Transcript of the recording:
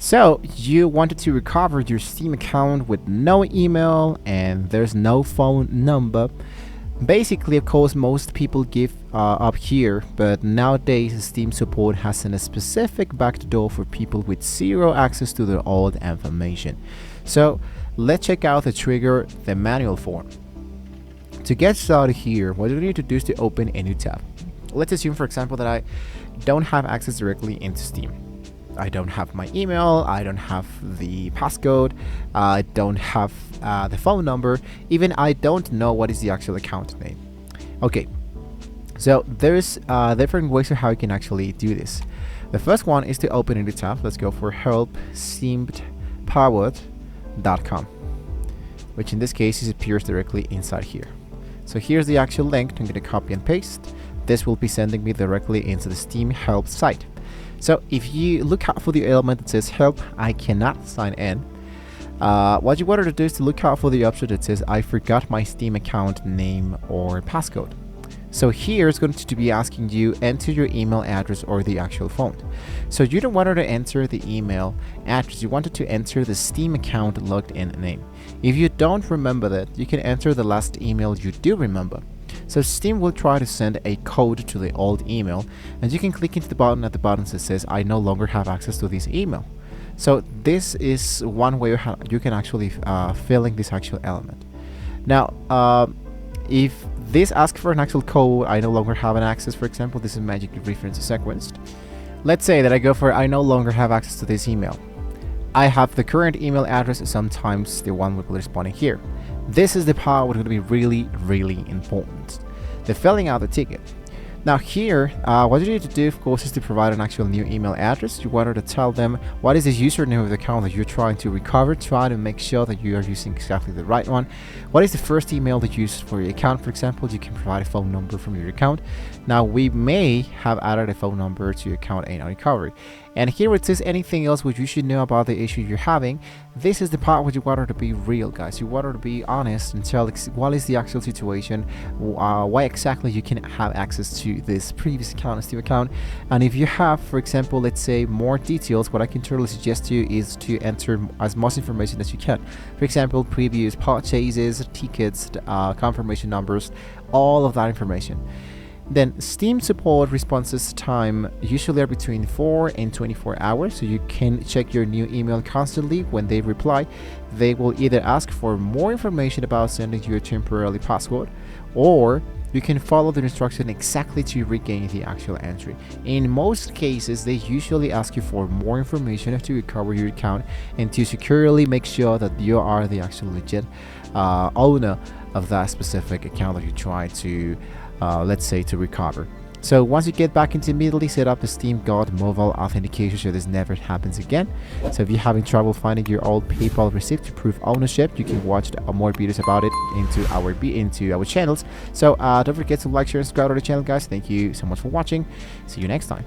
So you wanted to recover your Steam account with no email and there's no phone number. Basically, of course, most people give up here, but nowadays Steam support has a specific backdoor for people with zero access to their old information. So let's check out the trigger, the manual form. To get started here, what you need to do is to open a new tab. Let's assume, for example, that I don't have access directly into Steam. I don't have my email, I don't have the passcode, I don't have the phone number, even I don't know what is the actual account name. Okay, so there's different ways of how you can actually do this. The first one is to open a new tab. Let's go for help.steampowered.com, which in this case appears directly inside here. So here's the actual link. I'm going to copy and paste. This will be sending me directly into the Steam help site. So if you look out for the element that says help, I cannot sign in, what you wanted to do is to look out for the option that says I forgot my Steam account name or passcode. So here it's going to be asking you enter your email address or the actual phone. So you don't want to enter the email address, you wanted to enter the Steam account logged in name. If you don't remember that, you can enter the last email you do remember. So Steam will try to send a code to the old email, and you can click into the button at the bottom that says I no longer have access to this email. So this is one way you can actually fill in this actual element. Now if this asks for an actual code, I no longer have an access, for example, this is magically reference sequenced. Let's say that I go for I no longer have access to this email. I have the current email address, sometimes the one will be responding here. This is the part which is going to be really important. The filling out the ticket. Now here, what you need to do, of course, is to provide an actual new email address. You wanted to tell them what is the username of the account that you're trying to recover. Try to make sure that you are using exactly the right one. What is the first email that you use for your account? For example, you can provide a phone number from your account. Now we may have added a phone number to your account in recovery. And here it says anything else which you should know about the issue you're having. This is the part where you want her to be real, guys. You want her to be honest and tell what is the actual situation, why exactly you can have access to this previous account, Steam account. And if you have, for example, let's say more details, what I can totally suggest to you is to enter as much information as you can. For example, previous purchases, tickets, confirmation numbers, all of that information. Then Steam support responses time usually are between 4 and 24 hours, so you can check your new email constantly. When they reply, they will either ask for more information about sending you a temporary password, or you can follow the instruction exactly to regain the actual entry. In most cases, they usually ask you for more information to recover your account and to securely make sure that you are the actual legit owner of that specific account that you try to let's say to recover. So once you get back into immediately set up the Steam Guard mobile authentication so this never happens again. So if you're having trouble finding your old PayPal receipt to prove ownership, you can watch more videos about it into our channels. So don't forget to like, share, and subscribe to the channel, guys. Thank you so much for watching. See you next time.